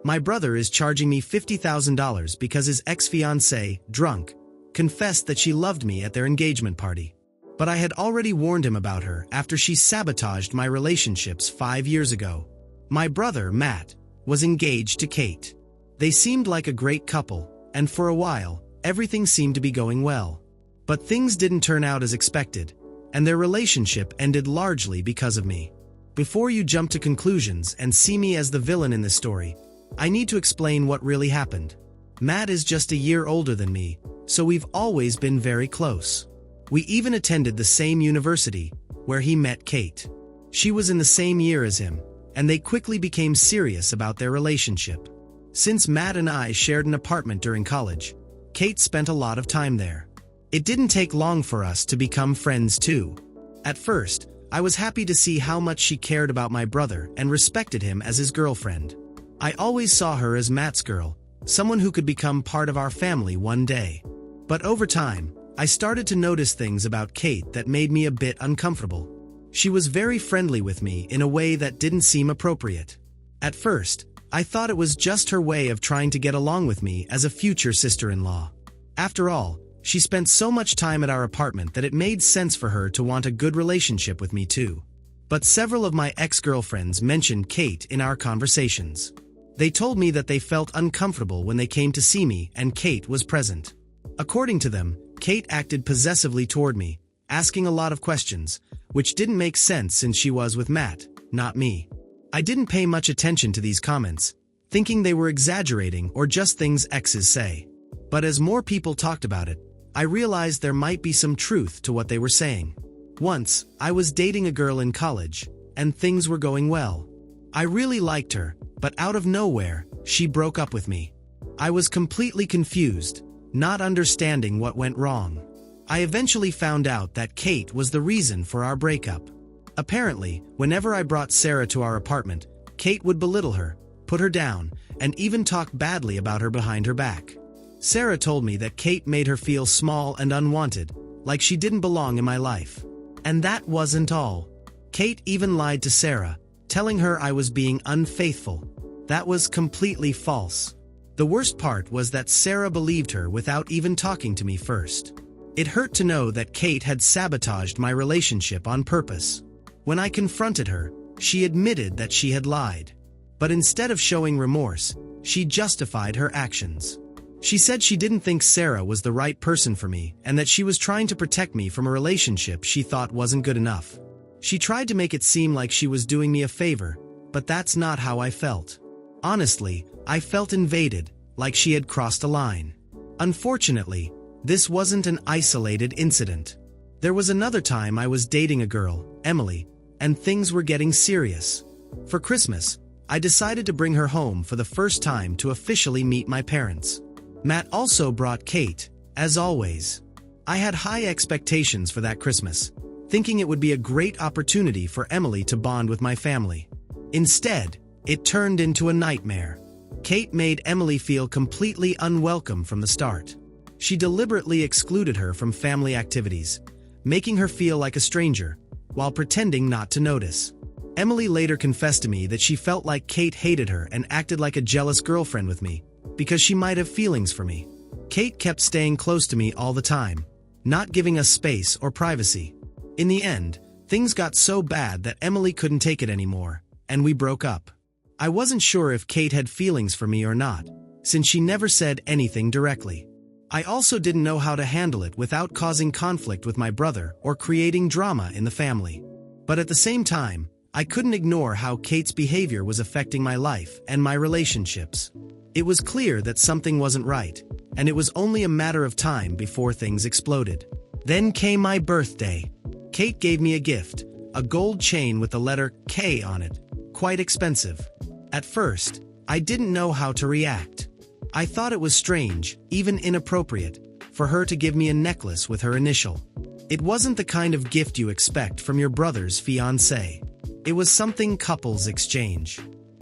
My brother is charging me $50,000 because his ex-fiancée, drunk, confessed that she loved me at their engagement party. But I had already warned him about her after she sabotaged my relationships 5 years ago. My brother, Matt, was engaged to Kate. They seemed like a great couple, and for a while, everything seemed to be going well. But things didn't turn out as expected, and their relationship ended largely because of me. Before you jump to conclusions and see me as the villain in this story, I need to explain what really happened. Matt is just a year older than me, so we've always been very close. We even attended the same university, where he met Kate. She was in the same year as him, and they quickly became serious about their relationship. Since Matt and I shared an apartment during college, Kate spent a lot of time there. It didn't take long for us to become friends too. At first, I was happy to see how much she cared about my brother and respected him as his girlfriend. I always saw her as Matt's girl, someone who could become part of our family one day. But over time, I started to notice things about Kate that made me a bit uncomfortable. She was very friendly with me in a way that didn't seem appropriate. At first, I thought it was just her way of trying to get along with me as a future sister-in-law. After all, she spent so much time at our apartment that it made sense for her to want a good relationship with me too. But several of my ex-girlfriends mentioned Kate in our conversations. They told me that they felt uncomfortable when they came to see me and Kate was present. According to them, Kate acted possessively toward me, asking a lot of questions, which didn't make sense since she was with Matt, not me. I didn't pay much attention to these comments, thinking they were exaggerating or just things exes say. But as more people talked about it, I realized there might be some truth to what they were saying. Once, I was dating a girl in college, and things were going well. I really liked her, but out of nowhere, she broke up with me. I was completely confused, not understanding what went wrong. I eventually found out that Kate was the reason for our breakup. Apparently, whenever I brought Sarah to our apartment, Kate would belittle her, put her down, and even talk badly about her behind her back. Sarah told me that Kate made her feel small and unwanted, like she didn't belong in my life. And that wasn't all. Kate even lied to Sarah, telling her I was being unfaithful. That was completely false. The worst part was that Sarah believed her without even talking to me first. It hurt to know that Kate had sabotaged my relationship on purpose. When I confronted her, she admitted that she had lied. But instead of showing remorse, she justified her actions. She said she didn't think Sarah was the right person for me and that she was trying to protect me from a relationship she thought wasn't good enough. She tried to make it seem like she was doing me a favor, but that's not how I felt. Honestly, I felt invaded, like she had crossed a line. Unfortunately, this wasn't an isolated incident. There was another time I was dating a girl, Emily, and things were getting serious. For Christmas, I decided to bring her home for the first time to officially meet my parents. Matt also brought Kate, as always. I had high expectations for that Christmas, thinking it would be a great opportunity for Emily to bond with my family. Instead, it turned into a nightmare. Kate made Emily feel completely unwelcome from the start. She deliberately excluded her from family activities, making her feel like a stranger, while pretending not to notice. Emily later confessed to me that she felt like Kate hated her and acted like a jealous girlfriend with me, because she might have feelings for me. Kate kept staying close to me all the time, not giving us space or privacy. In the end, things got so bad that Emily couldn't take it anymore, and we broke up. I wasn't sure if Kate had feelings for me or not, since she never said anything directly. I also didn't know how to handle it without causing conflict with my brother or creating drama in the family. But at the same time, I couldn't ignore how Kate's behavior was affecting my life and my relationships. It was clear that something wasn't right, and it was only a matter of time before things exploded. Then came my birthday. Kate gave me a gift, a gold chain with the letter K on it, quite expensive. At first, I didn't know how to react. I thought it was strange, even inappropriate, for her to give me a necklace with her initial. It wasn't the kind of gift you expect from your brother's fiancée. It was something couples exchange.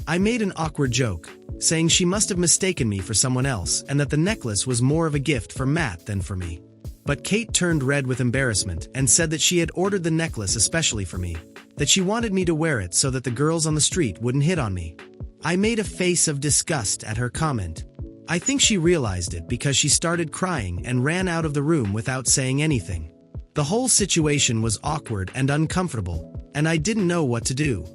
I made an awkward joke, saying she must have mistaken me for someone else and that the necklace was more of a gift for Matt than for me. But Kate turned red with embarrassment and said that she had ordered the necklace especially for me, that she wanted me to wear it so that the girls on the street wouldn't hit on me. I made a face of disgust at her comment. I think she realized it because she started crying and ran out of the room without saying anything. The whole situation was awkward and uncomfortable, and I didn't know what to do.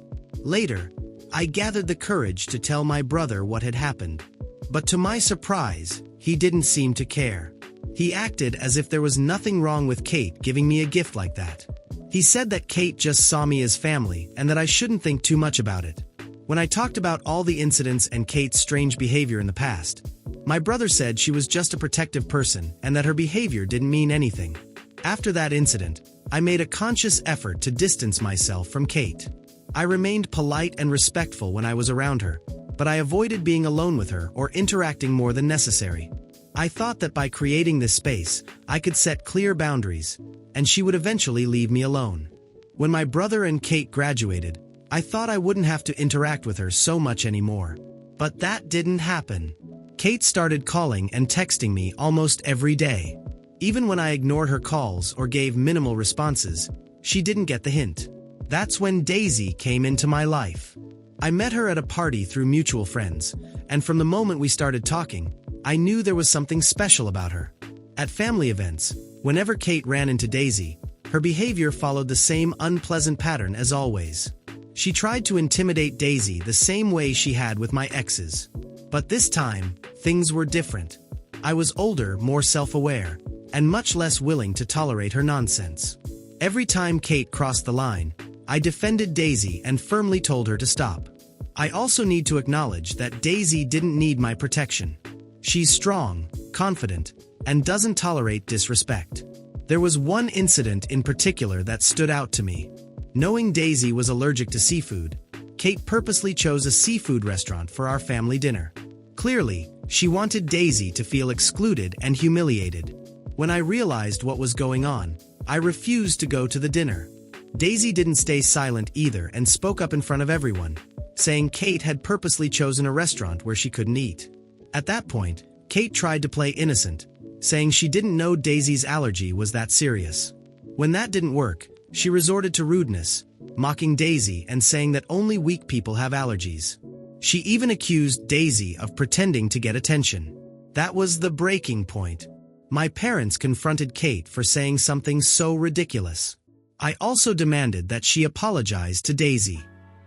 Later, I gathered the courage to tell my brother what had happened. But to my surprise, he didn't seem to care. He acted as if there was nothing wrong with Kate giving me a gift like that. He said that Kate just saw me as family and that I shouldn't think too much about it. When I talked about all the incidents and Kate's strange behavior in the past, my brother said she was just a protective person and that her behavior didn't mean anything. After that incident, I made a conscious effort to distance myself from Kate. I remained polite and respectful when I was around her, but I avoided being alone with her or interacting more than necessary. I thought that by creating this space, I could set clear boundaries, and she would eventually leave me alone. When my brother and Kate graduated, I thought I wouldn't have to interact with her so much anymore. But that didn't happen. Kate started calling and texting me almost every day. Even when I ignored her calls or gave minimal responses, she didn't get the hint. That's when Daisy came into my life. I met her at a party through mutual friends, and from the moment we started talking, I knew there was something special about her. At family events, whenever Kate ran into Daisy, her behavior followed the same unpleasant pattern as always. She tried to intimidate Daisy the same way she had with my exes. But this time, things were different. I was older, more self-aware, and much less willing to tolerate her nonsense. Every time Kate crossed the line, I defended Daisy and firmly told her to stop. I also need to acknowledge that Daisy didn't need my protection. She's strong, confident, and doesn't tolerate disrespect. There was one incident in particular that stood out to me. Knowing Daisy was allergic to seafood, Kate purposely chose a seafood restaurant for our family dinner. Clearly, she wanted Daisy to feel excluded and humiliated. When I realized what was going on, I refused to go to the dinner. Daisy didn't stay silent either and spoke up in front of everyone, saying Kate had purposely chosen a restaurant where she couldn't eat. At that point, Kate tried to play innocent, saying she didn't know Daisy's allergy was that serious. When that didn't work, she resorted to rudeness, mocking Daisy and saying that only weak people have allergies. She even accused Daisy of pretending to get attention. That was the breaking point. My parents confronted Kate for saying something so ridiculous. I also demanded that she apologize to Daisy.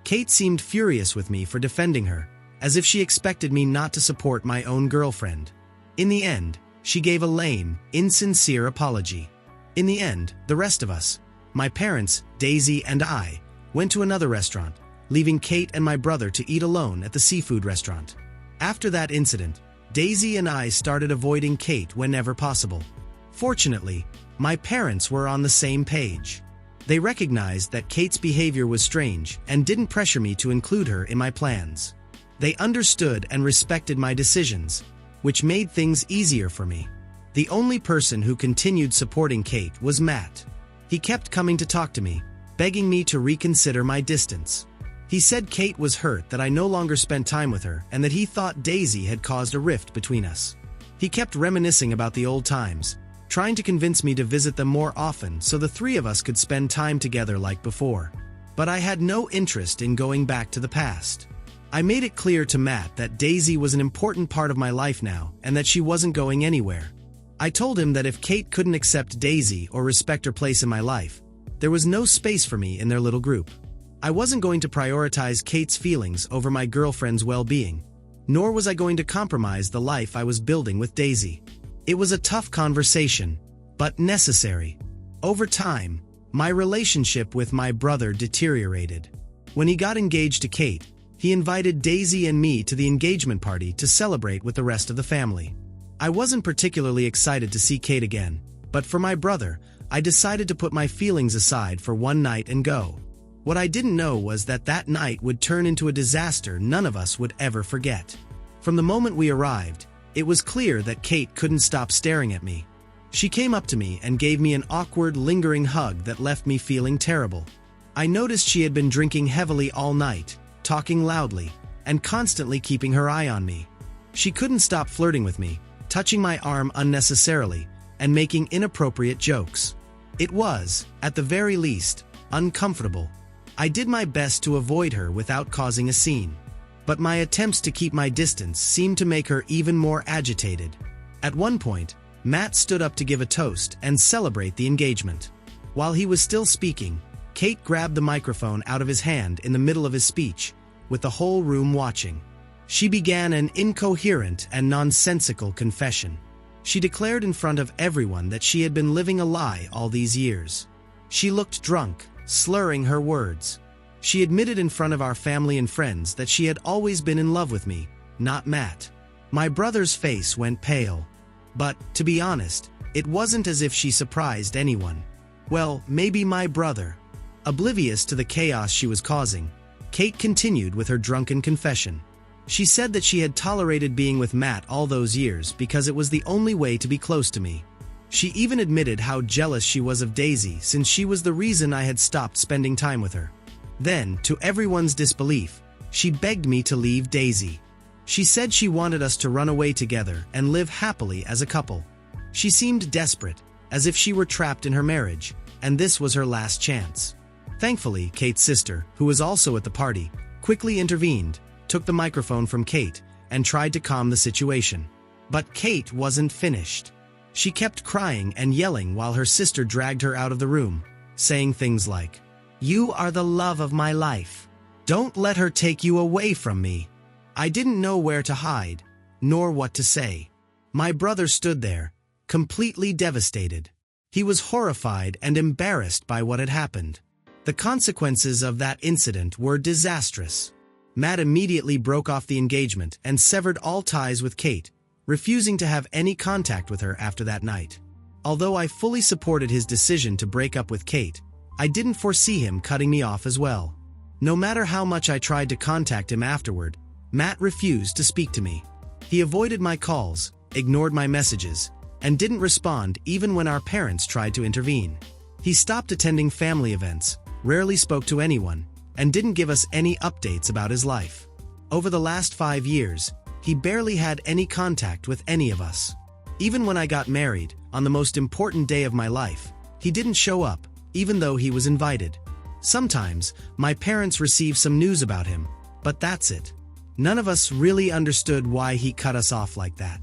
Kate seemed furious with me for defending her, as if she expected me not to support my own girlfriend. In the end, she gave a lame, insincere apology. In the end, the rest of us, my parents, Daisy, and I, went to another restaurant, leaving Kate and my brother to eat alone at the seafood restaurant. After that incident, Daisy and I started avoiding Kate whenever possible. Fortunately, my parents were on the same page. They recognized that Kate's behavior was strange and didn't pressure me to include her in my plans. They understood and respected my decisions, which made things easier for me. The only person who continued supporting Kate was Matt. He kept coming to talk to me, begging me to reconsider my distance. He said Kate was hurt that I no longer spent time with her and that he thought Daisy had caused a rift between us. He kept reminiscing about the old times, trying to convince me to visit them more often so the three of us could spend time together like before. But I had no interest in going back to the past. I made it clear to Matt that Daisy was an important part of my life now and that she wasn't going anywhere. I told him that if Kate couldn't accept Daisy or respect her place in my life, there was no space for me in their little group. I wasn't going to prioritize Kate's feelings over my girlfriend's well-being, nor was I going to compromise the life I was building with Daisy. It was a tough conversation, but necessary. Over time, my relationship with my brother deteriorated. When he got engaged to Kate, he invited Daisy and me to the engagement party to celebrate with the rest of the family. I wasn't particularly excited to see Kate again, but for my brother, I decided to put my feelings aside for one night and go. What I didn't know was that that night would turn into a disaster none of us would ever forget. From the moment we arrived, it was clear that Kate couldn't stop staring at me. She came up to me and gave me an awkward, lingering hug that left me feeling terrible. I noticed she had been drinking heavily all night, talking loudly, and constantly keeping her eye on me. She couldn't stop flirting with me, touching my arm unnecessarily, and making inappropriate jokes. It was, at the very least, uncomfortable. I did my best to avoid her without causing a scene. but my attempts to keep my distance seemed to make her even more agitated. At one point, Matt stood up to give a toast and celebrate the engagement. While he was still speaking, Kate grabbed the microphone out of his hand in the middle of his speech, with the whole room watching. She began an incoherent and nonsensical confession. She declared in front of everyone that she had been living a lie all these years. She looked drunk, slurring her words. She admitted in front of our family and friends that she had always been in love with me, not Matt. My brother's face went pale. But, to be honest, it wasn't as if she surprised anyone. Well, maybe my brother. Oblivious to the chaos she was causing, Kate continued with her drunken confession. She said that she had tolerated being with Matt all those years because it was the only way to be close to me. She even admitted how jealous she was of Daisy since she was the reason I had stopped spending time with her. Then, to everyone's disbelief, she begged me to leave Daisy. She said she wanted us to run away together and live happily as a couple. She seemed desperate, as if she were trapped in her marriage, and this was her last chance. Thankfully, Kate's sister, who was also at the party, quickly intervened, took the microphone from Kate, and tried to calm the situation. But Kate wasn't finished. She kept crying and yelling while her sister dragged her out of the room, saying things like, "You are the love of my life. Don't let her take you away from me." I didn't know where to hide, nor what to say. My brother stood there, completely devastated. He was horrified and embarrassed by what had happened. The consequences of that incident were disastrous. Matt immediately broke off the engagement and severed all ties with Kate, refusing to have any contact with her after that night. Although I fully supported his decision to break up with Kate, I didn't foresee him cutting me off as well. No matter how much I tried to contact him afterward, Matt refused to speak to me. He avoided my calls, ignored my messages, and didn't respond even when our parents tried to intervene. He stopped attending family events, rarely spoke to anyone, and didn't give us any updates about his life. Over the last 5 years, he barely had any contact with any of us. Even when I got married, on the most important day of my life, he didn't show up, even though he was invited. Sometimes, my parents received some news about him, but that's it. None of us really understood why he cut us off like that.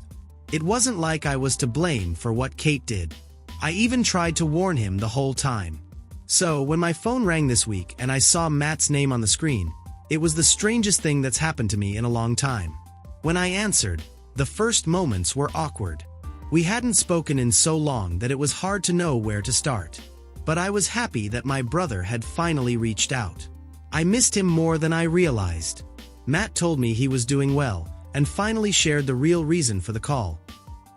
It wasn't like I was to blame for what Kate did. I even tried to warn him the whole time. So, when my phone rang this week and I saw Matt's name on the screen, it was the strangest thing that's happened to me in a long time. When I answered, the first moments were awkward. We hadn't spoken in so long that it was hard to know where to start. But I was happy that my brother had finally reached out. I missed him more than I realized. Matt told me he was doing well, and finally shared the real reason for the call.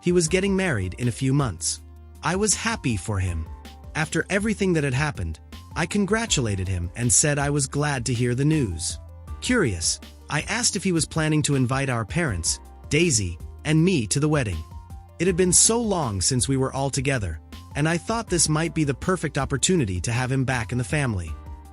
He was getting married in a few months. I was happy for him. After everything that had happened, I congratulated him and said I was glad to hear the news. Curious, I asked if he was planning to invite our parents, Daisy, and me to the wedding. It had been so long since we were all together, and I thought this might be the perfect opportunity to have him back in the family.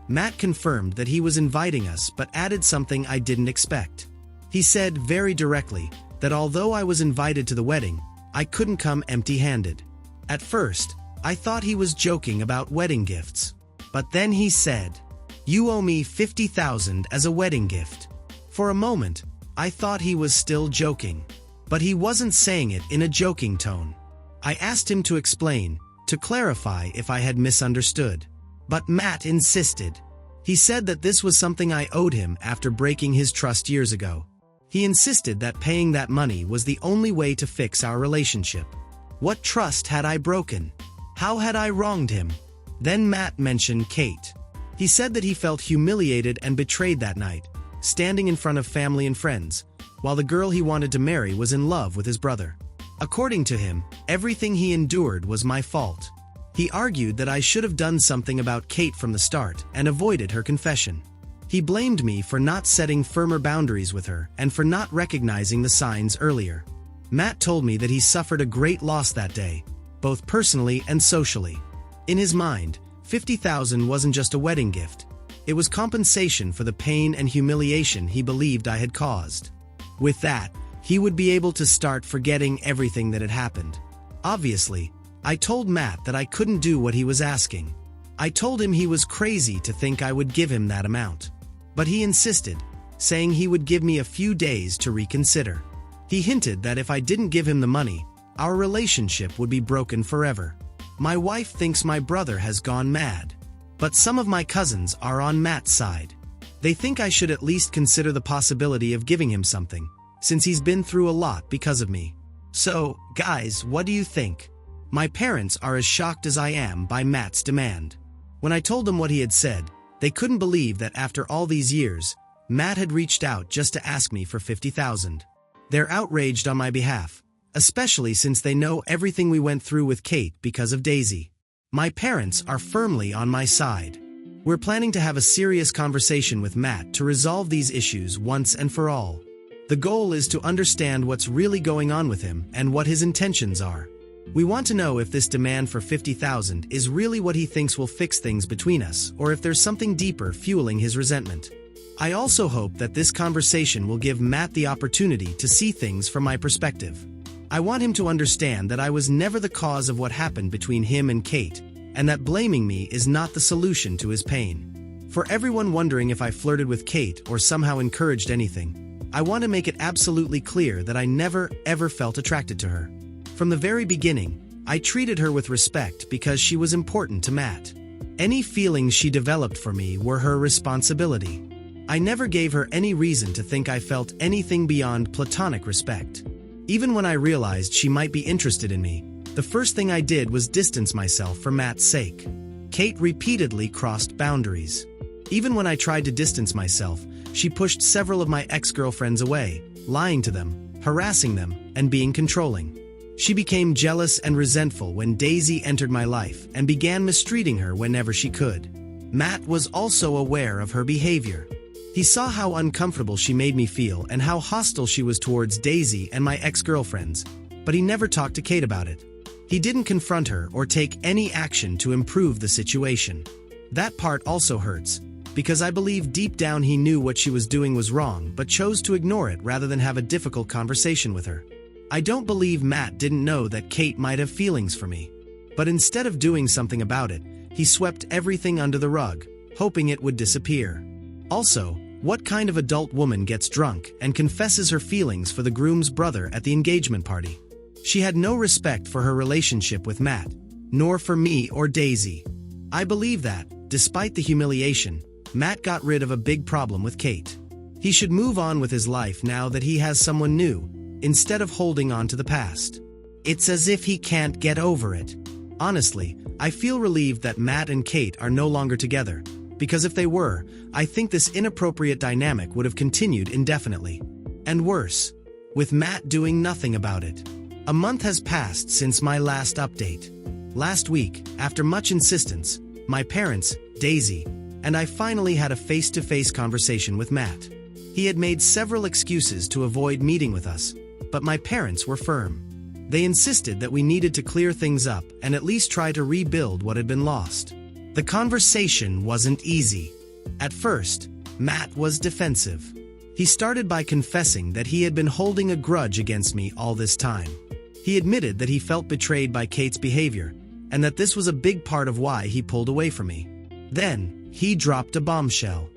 Matt confirmed that he was inviting us but added something I didn't expect. He said very directly that although I was invited to the wedding, I couldn't come empty-handed. At first, I thought he was joking about wedding gifts. But then he said, "You owe me $50,000 as a wedding gift." For a moment, I thought he was still joking. But he wasn't saying it in a joking tone. I asked him to explain, to clarify if I had misunderstood. But Matt insisted. He said that this was something I owed him after breaking his trust years ago. He insisted that paying that money was the only way to fix our relationship. What trust had I broken? How had I wronged him? Then Matt mentioned Kate. He said that he felt humiliated and betrayed that night, standing in front of family and friends, while the girl he wanted to marry was in love with his brother. According to him, everything he endured was my fault. He argued that I should have done something about Kate from the start and avoided her confession. He blamed me for not setting firmer boundaries with her and for not recognizing the signs earlier. Matt told me that he suffered a great loss that day, both personally and socially. In his mind, $50,000 wasn't just a wedding gift. It was compensation for the pain and humiliation he believed I had caused. With that, he would be able to start forgetting everything that had happened. Obviously, I told Matt that I couldn't do what he was asking. I told him he was crazy to think I would give him that amount. But he insisted, saying he would give me a few days to reconsider. He hinted that if I didn't give him the money, our relationship would be broken forever. My wife thinks my brother has gone mad, but some of my cousins are on Matt's side. They think I should at least consider the possibility of giving him something, since he's been through a lot because of me. So, guys, what do you think? My parents are as shocked as I am by Matt's demand. When I told them what he had said, they couldn't believe that after all these years, Matt had reached out just to ask me for $50,000. They're outraged on my behalf, especially since they know everything we went through with Kate because of Daisy. My parents are firmly on my side. We're planning to have a serious conversation with Matt to resolve these issues once and for all. The goal is to understand what's really going on with him and what his intentions are. We want to know if this demand for $50,000 is really what he thinks will fix things between us, or if there's something deeper fueling his resentment. I also hope that this conversation will give Matt the opportunity to see things from my perspective. I want him to understand that I was never the cause of what happened between him and Kate, and that blaming me is not the solution to his pain. For everyone wondering if I flirted with Kate or somehow encouraged anything, I want to make it absolutely clear that I never, ever felt attracted to her. From the very beginning, I treated her with respect because she was important to Matt. Any feelings she developed for me were her responsibility. I never gave her any reason to think I felt anything beyond platonic respect. Even when I realized she might be interested in me, the first thing I did was distance myself for Matt's sake. Kate repeatedly crossed boundaries. Even when I tried to distance myself, she pushed several of my ex-girlfriends away, lying to them, harassing them, and being controlling. She became jealous and resentful when Daisy entered my life and began mistreating her whenever she could. Matt was also aware of her behavior. He saw how uncomfortable she made me feel and how hostile she was towards Daisy and my ex-girlfriends, but he never talked to Kate about it. He didn't confront her or take any action to improve the situation. That part also hurts, because I believe deep down he knew what she was doing was wrong but chose to ignore it rather than have a difficult conversation with her. I don't believe Matt didn't know that Kate might have feelings for me. But instead of doing something about it, he swept everything under the rug, hoping it would disappear. Also, what kind of adult woman gets drunk and confesses her feelings for the groom's brother at the engagement party? She had no respect for her relationship with Matt, nor for me or Daisy. I believe that, despite the humiliation, Matt got rid of a big problem with Kate. He should move on with his life now that he has someone new, instead of holding on to the past. It's as if he can't get over it. Honestly, I feel relieved that Matt and Kate are no longer together, because if they were, I think this inappropriate dynamic would have continued indefinitely. And worse, with Matt doing nothing about it. A month has passed since my last update. Last week, after much insistence, my parents, Daisy, and I finally had a face-to-face conversation with Matt. He had made several excuses to avoid meeting with us, but my parents were firm. They insisted that we needed to clear things up and at least try to rebuild what had been lost. The conversation wasn't easy. At first, Matt was defensive. He started by confessing that he had been holding a grudge against me all this time. He admitted that he felt betrayed by Kate's behavior, and that this was a big part of why he pulled away from me. Then, he dropped a bombshell.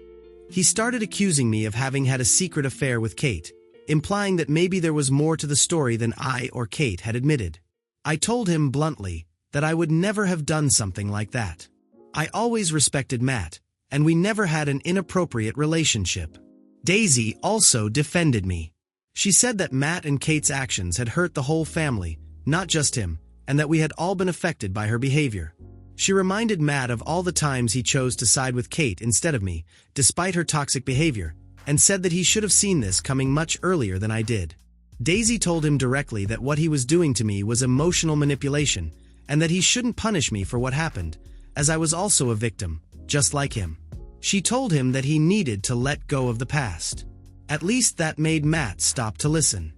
He started accusing me of having had a secret affair with Kate, implying that maybe there was more to the story than I or Kate had admitted. I told him bluntly that I would never have done something like that. I always respected Matt, and we never had an inappropriate relationship. Daisy also defended me. She said that Matt and Kate's actions had hurt the whole family, not just him, and that we had all been affected by her behavior. She reminded Matt of all the times he chose to side with Kate instead of me, despite her toxic behavior, and said that he should have seen this coming much earlier than I did. Daisy told him directly that what he was doing to me was emotional manipulation, and that he shouldn't punish me for what happened, as I was also a victim, just like him. She told him that he needed to let go of the past. At least that made Matt stop to listen.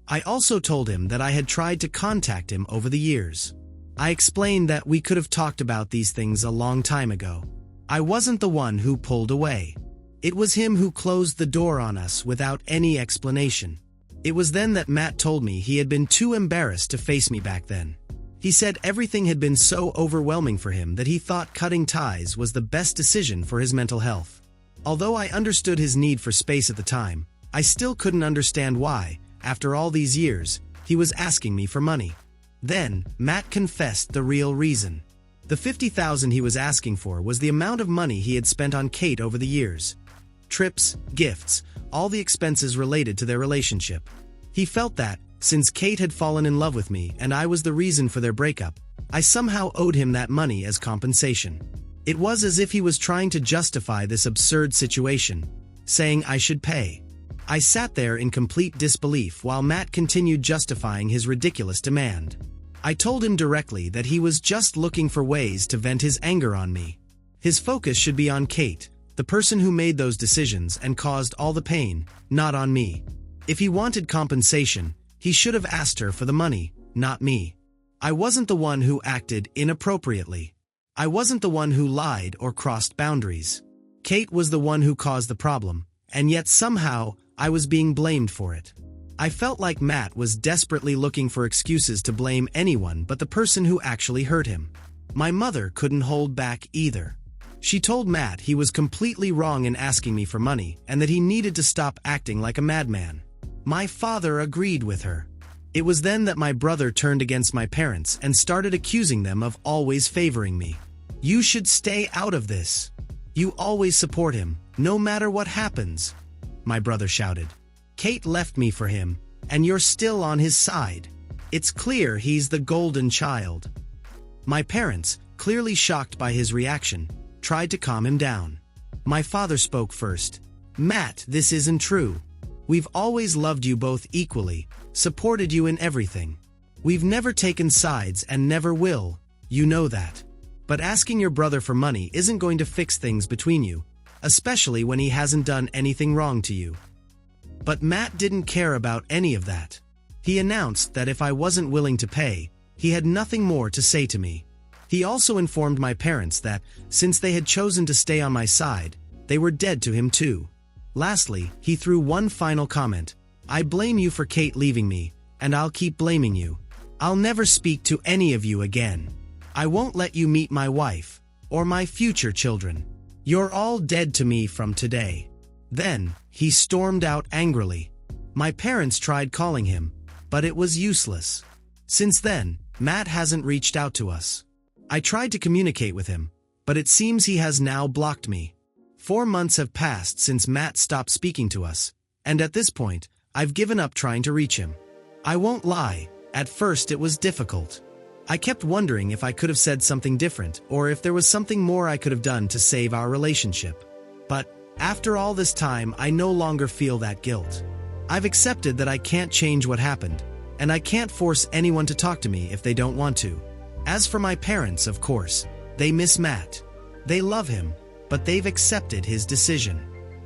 I also told him that I had tried to contact him over the years. I explained that we could have talked about these things a long time ago. I wasn't the one who pulled away. It was him who closed the door on us without any explanation. It was then that Matt told me he had been too embarrassed to face me back then. He said everything had been so overwhelming for him that he thought cutting ties was the best decision for his mental health. Although I understood his need for space at the time, I still couldn't understand why, after all these years, he was asking me for money. Then, Matt confessed the real reason. The $50,000 he was asking for was the amount of money he had spent on Kate over the years. Trips, gifts, all the expenses related to their relationship. He felt that, since Kate had fallen in love with me and I was the reason for their breakup, I somehow owed him that money as compensation. It was as if he was trying to justify this absurd situation, saying I should pay. I sat there in complete disbelief while Matt continued justifying his ridiculous demand. I told him directly that he was just looking for ways to vent his anger on me. His focus should be on Kate, the person who made those decisions and caused all the pain, not on me. If he wanted compensation, he should have asked her for the money, not me. I wasn't the one who acted inappropriately. I wasn't the one who lied or crossed boundaries. Kate was the one who caused the problem, and yet somehow, I was being blamed for it. I felt like Matt was desperately looking for excuses to blame anyone but the person who actually hurt him. My mother couldn't hold back either. She told Matt he was completely wrong in asking me for money and that he needed to stop acting like a madman. My father agreed with her. It was then that my brother turned against my parents and started accusing them of always favoring me. You should stay out of this. You always support him, no matter what happens, my brother shouted. Kate left me for him, and you're still on his side. It's clear he's the golden child. My parents, clearly shocked by his reaction, tried to calm him down. My father spoke first. Matt, this isn't true. We've always loved you both equally, supported you in everything. We've never taken sides and never will, you know that. But asking your brother for money isn't going to fix things between you, especially when he hasn't done anything wrong to you. But Matt didn't care about any of that. He announced that if I wasn't willing to pay, he had nothing more to say to me. He also informed my parents that, since they had chosen to stay on my side, they were dead to him too. Lastly, he threw one final comment. I blame you for Kate leaving me, and I'll keep blaming you. I'll never speak to any of you again. I won't let you meet my wife, or my future children. You're all dead to me from today. Then, he stormed out angrily. My parents tried calling him, but it was useless. Since then, Matt hasn't reached out to us. I tried to communicate with him, but it seems he has now blocked me. 4 months have passed since Matt stopped speaking to us, and at this point, I've given up trying to reach him. I won't lie, at first it was difficult. I kept wondering if I could have said something different or if there was something more I could have done to save our relationship. But, after all this time, I no longer feel that guilt. I've accepted that I can't change what happened, and I can't force anyone to talk to me if they don't want to. As for my parents, of course, they miss Matt. They love him, but they've accepted his decision.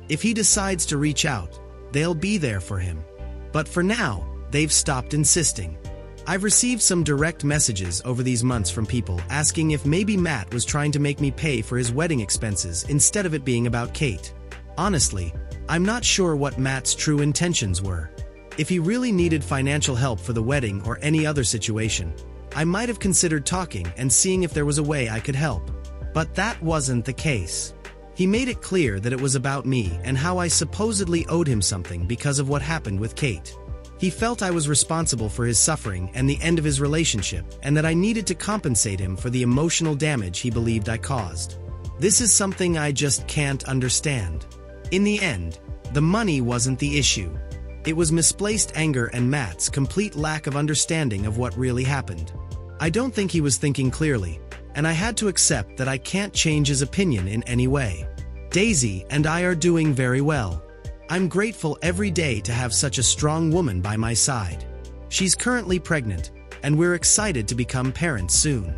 If he decides to reach out, they'll be there for him. But for now, they've stopped insisting. I've received some direct messages over these months from people asking if maybe Matt was trying to make me pay for his wedding expenses instead of it being about Kate. Honestly, I'm not sure what Matt's true intentions were. If he really needed financial help for the wedding or any other situation, I might have considered talking and seeing if there was a way I could help. But that wasn't the case. He made it clear that it was about me and how I supposedly owed him something because of what happened with Kate. He felt I was responsible for his suffering and the end of his relationship, and that I needed to compensate him for the emotional damage he believed I caused. This is something I just can't understand. In the end, the money wasn't the issue. It was misplaced anger and Matt's complete lack of understanding of what really happened. I don't think he was thinking clearly, and I had to accept that I can't change his opinion in any way. Daisy and I are doing very well. I'm grateful every day to have such a strong woman by my side. She's currently pregnant, and we're excited to become parents soon.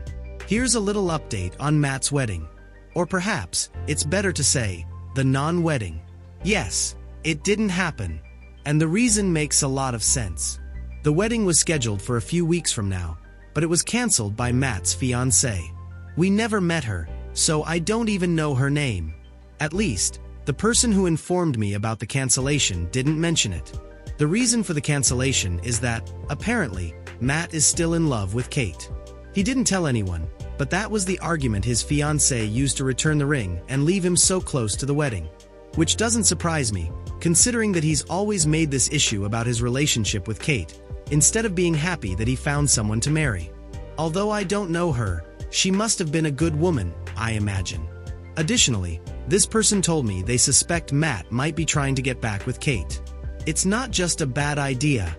Here's a little update on Matt's wedding. Or perhaps, it's better to say, the non-wedding. Yes, it didn't happen, and the reason makes a lot of sense. The wedding was scheduled for a few weeks from now, but it was canceled by Matt's fiancée. We never met her, so I don't even know her name. At least, the person who informed me about the cancellation didn't mention it. The reason for the cancellation is that, apparently, Matt is still in love with Kate. He didn't tell anyone, but that was the argument his fiancée used to return the ring and leave him so close to the wedding. Which doesn't surprise me, considering that he's always made this issue about his relationship with Kate, instead of being happy that he found someone to marry. Although I don't know her, she must have been a good woman, I imagine. Additionally, this person told me they suspect Matt might be trying to get back with Kate. It's not just a bad idea.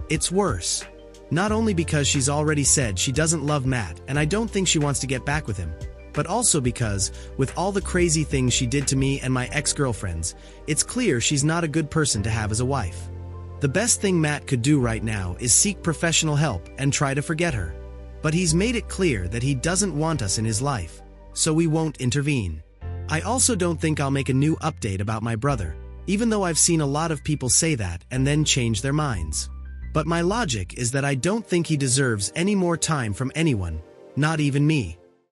It's worse. Not only because she's already said she doesn't love Matt and I don't think she wants to get back with him, but also because, with all the crazy things she did to me and my ex-girlfriends, it's clear she's not a good person to have as a wife. The best thing Matt could do right now is seek professional help and try to forget her. But he's made it clear that he doesn't want us in his life, so we won't intervene. I also don't think I'll make a new update about my brother, even though I've seen a lot of people say that and then change their minds. But my logic is that I don't think he deserves any more time from anyone, not even me.